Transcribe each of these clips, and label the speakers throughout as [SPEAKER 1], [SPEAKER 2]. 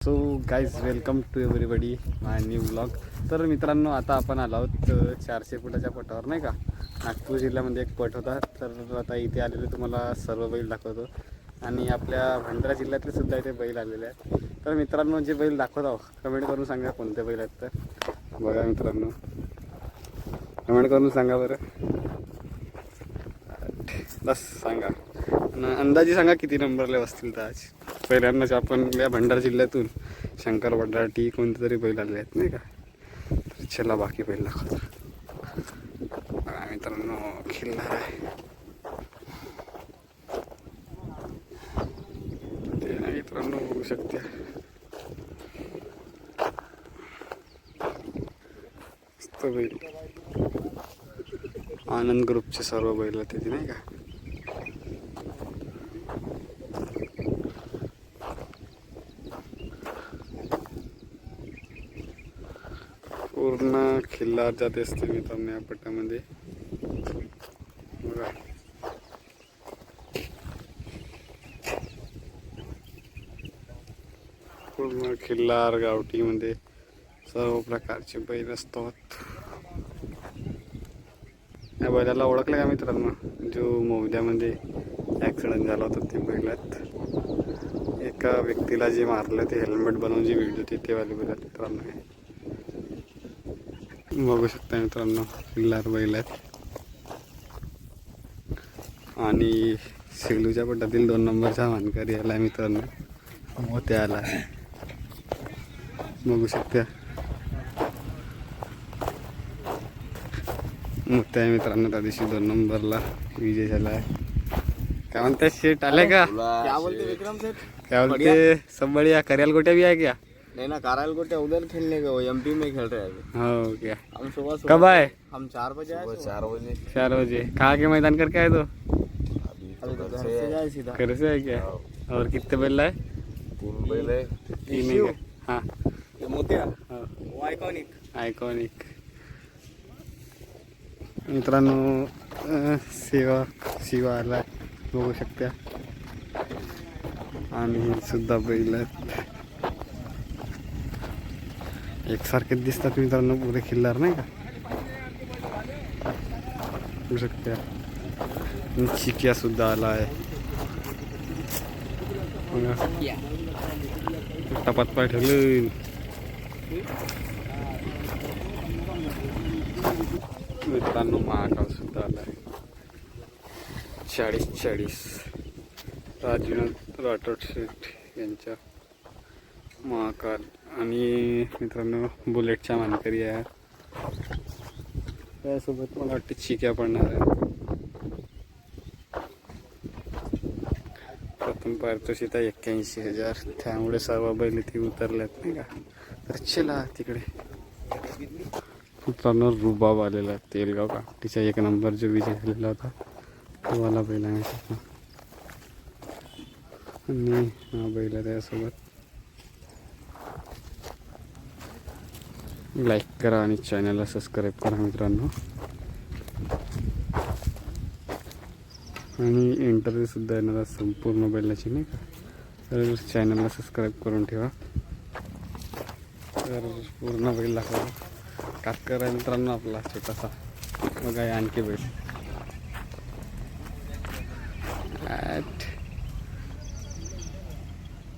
[SPEAKER 1] So guys welcome to everybody my new blog. तर मित्रांनो, आता आपण आलो आहोत 400 फुटाच्या पटावर, नाही का. नागपूर जिल्ह्यामध्ये एक पट होता. तर आता इथे आलेले तुम्हाला सर्व बैल दाखवतो आणि आपल्या भंडारा जिल्ह्यातले सुद्धा इथे बैल आलेले आहेत. तर मित्रांनो, जे बैल दाखवत आहो कमेंट करून सांगा कोणते बैल आहेत. तर बघा मित्रांनो, कमेंट करून सांगा बरं, बस सांगा आणि अंदाजे सांगा किती नंबरला बसतील. तर आज पहिल्यांदाच आपण या भंडारा जिल्ह्यातून शंकर वडाटी कोणते तरी बैल आले आहेत, नाही का. तर चला बाकी बैल दाखवतो. मित्रांनो, खिल्लार आहे ते ना मित्रांनो, बघू शकते. मस्त बैल, आनंद ग्रुपचे सर्व बैल तिथे, नाही का. पूर्ण खिल्लार जाते असते मित्रांनो या पट्ट्यामध्ये. बघा, पूर्ण खिल्लार गावठीमध्ये सर्व प्रकारचे बैल असतात. या बैलाला ओळखलं का मित्रांनो? जो मौद्यामध्ये ॲक्सिडेंट झाला होता ते बैल आहेत. एका व्यक्तीला जे मारलं ते हेल्मेट बनवून जी व्हिडिओ होती ते वाले बैल मित्रांनो. बघू शकता मित्रांनो, खिल्लार बैल आहेत. आणि सेलूच्या पट्ट्यातील 2 नंबरचा मानकरी आला मित्रांनो, मोते आला. बघू शकता, मोते आहे मित्रांनो. त्या दिवशी 2 नंबरला विजय झाला आहे. काय म्हणते शेट, आले का?
[SPEAKER 2] क्या बोलते विक्रम सेठ?
[SPEAKER 1] क्या बोलते? सब बढ़िया. करियाल गोट्या भी है क्या?
[SPEAKER 2] नहीं ना, करायल गोटे उधर खेलने का, वो एमपी में खेल रहे हैं अभी.
[SPEAKER 1] हो क्या?
[SPEAKER 2] हम सुबह
[SPEAKER 1] कब आए?
[SPEAKER 2] हम 4 बजे आए. 4 बजे
[SPEAKER 1] 4 बजे. कहाँ के मैदान करके आए तो?
[SPEAKER 2] अभी तो घर से जाए सीधा.
[SPEAKER 1] घर से है क्या? और कितने बैल है?
[SPEAKER 2] 3 बैल है.
[SPEAKER 1] 3 है. हाँ,
[SPEAKER 2] ये मोतिया,
[SPEAKER 1] हाँ.
[SPEAKER 2] वो आइकॉनिक.
[SPEAKER 1] आयकॉनिक मित्रांनो. शिवा आला, बघू शकता. आणि सुद्धा बैल आहेत, एकसारखेच दिसतात मित्रांनो, पुरे खिल्लार, नाही का. बघू शकता. चिकिया सुद्धा आला आहे. टपात पाय ठेवलं. मित्रांनो, महाकाल सुद्धा आला आहे. 40 राजनाथ राठोड शेठ यांच्या महाकाल. आणि मित्रांनो, बुलेटच्या मानकरी आहे. त्यासोबत मला वाटतं चिक्या पडणार आहे. प्रथम पारितोषिक 81,000. त्यामुळे सर्व बैल इथे उतरल्यात, नाही का. तर चला तिकडे. मित्रांनो, रुबाब आलेला आहे तेलगाव काठीचा 1 नंबर जो विजय झालेला होता तो वाला बैल आहे. आणि हा बैल आहे त्यासोबत. लाईक करा आणि चॅनलला सबस्क्राईब करा मित्रांनो. आणि इंटरव्ह्यू सुद्धा येणार संपूर्ण बैलाची, नाही का. तर चॅनलला सबस्क्राईब करून ठेवा. तर पूर्ण बैल दाखवा. काटकर आहे मित्रांनो आपला छोटासा. बघा, आणखी बैल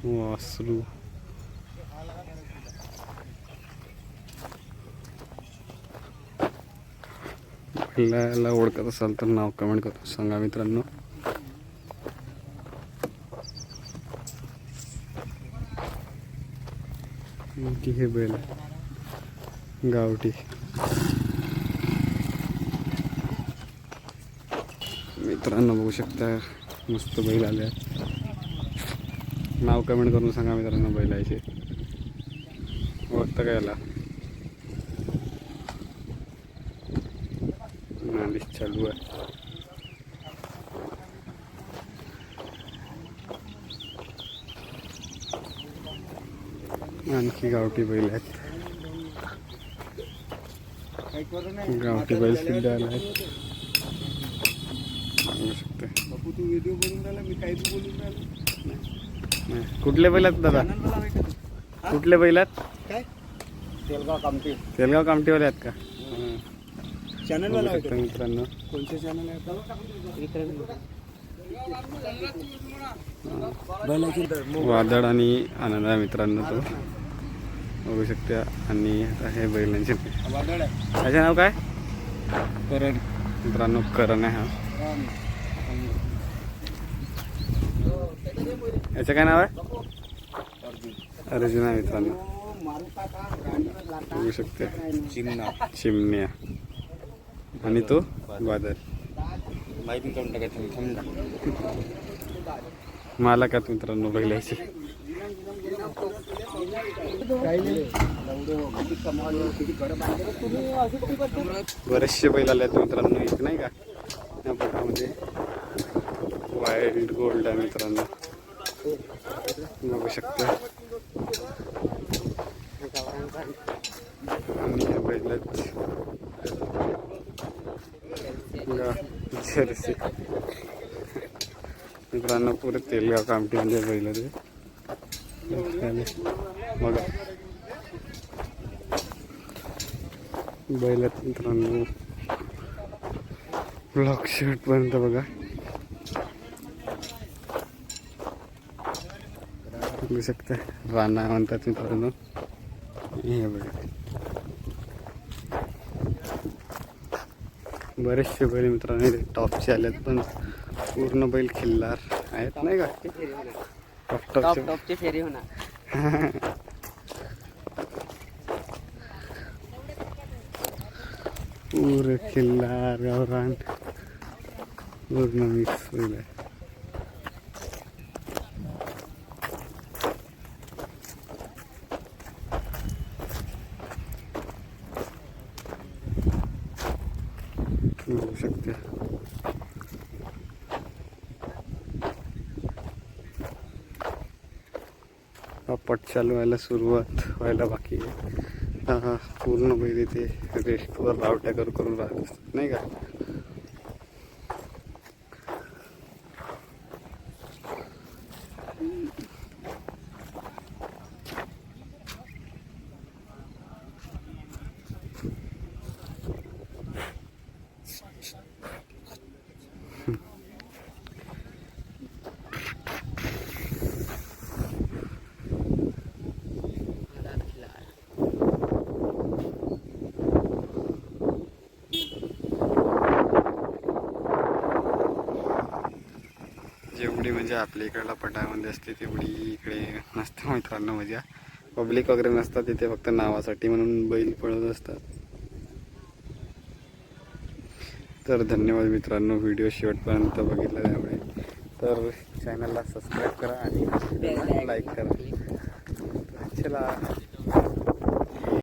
[SPEAKER 1] वासरू. बैलाला ओळखत असाल तर नाव कमेंट करून सांगा मित्रांनो. हे बैल गावठी मित्रांनो, बघू शकता. मस्त बैल आले. नाव कमेंट करून सांगा मित्रांनो बैलाचे. ओळखतं का याला? नालिश चालू आहे. आणखी गावठी बैल आहेत. गावठी बैल सुद्धा आला आहेत. बघू शकते.
[SPEAKER 2] तू व्हिडिओ बनवून राहिला, मी काही बोलून राहिलो.
[SPEAKER 1] कुठले बैल आहेत दादा? कुठले बैल आहेत?
[SPEAKER 2] काय तेलगाव कामठी
[SPEAKER 1] तेलगाव कामठीवाले आहेत का?
[SPEAKER 2] चॅनल
[SPEAKER 1] बघू शकता मित्रांनो,
[SPEAKER 2] कोणते चॅनल आहे
[SPEAKER 1] वादळ आणि आनंद आहे मित्रांनो तो बघू शकता. आणि आता हे बैलांचे त्याचे नाव काय?
[SPEAKER 2] करण
[SPEAKER 1] मित्रांनो करण आहे हा. याचं काय नाव आहे? अर्जुन आहे मित्रांनो बघू शकते. चिमण्या आणि तो वादळ.
[SPEAKER 2] माहिती करून टाकायचं समजा.
[SPEAKER 1] मला का मित्रांनो बैलायची बरेचसे बैल आले आहेत मित्रांनो एक नाही का या पटामध्ये. वाईल्ड गोल्ड आहे मित्रांनो बघू शकता. आणि हे बैल जर्सी मित्रांनो पुरे तेलगाव कामठीमध्ये बैल ते बघा बैल मित्रांनो ब्लॉक शर्ट पर्यंत बघा बघू शकता. राणा म्हणतात मित्रांनो हे बघा. बरेचसे बैल मित्रांनो टॉपचे आलेत पण पूर्ण बैल खिल्लार आहेत नाही का?
[SPEAKER 2] टॉपची फेरी होणार.
[SPEAKER 1] पूरे खिल्लार गावरान पूर्ण मिक्स बैल आहे. बघू शकते. पट चालू व्हायला सुरुवात व्हायला बाकी आहे. पूर्ण बैल ते रेस्टवर रावट्या करून राहत असतात नाही का? जेवढी म्हणजे आपल्या इकडला पटामध्ये असते तेवढी इकडे नसते मित्रांनो. मजा पब्लिक वगैरे नसतात तिथे, फक्त नावासाठी म्हणून बैल पळत असतात. तर धन्यवाद मित्रांनो व्हिडिओ शेवटपर्यंत बघितला त्यामुळे. तर चॅनलला सबस्क्राईब करा आणि लाईक करा. चला.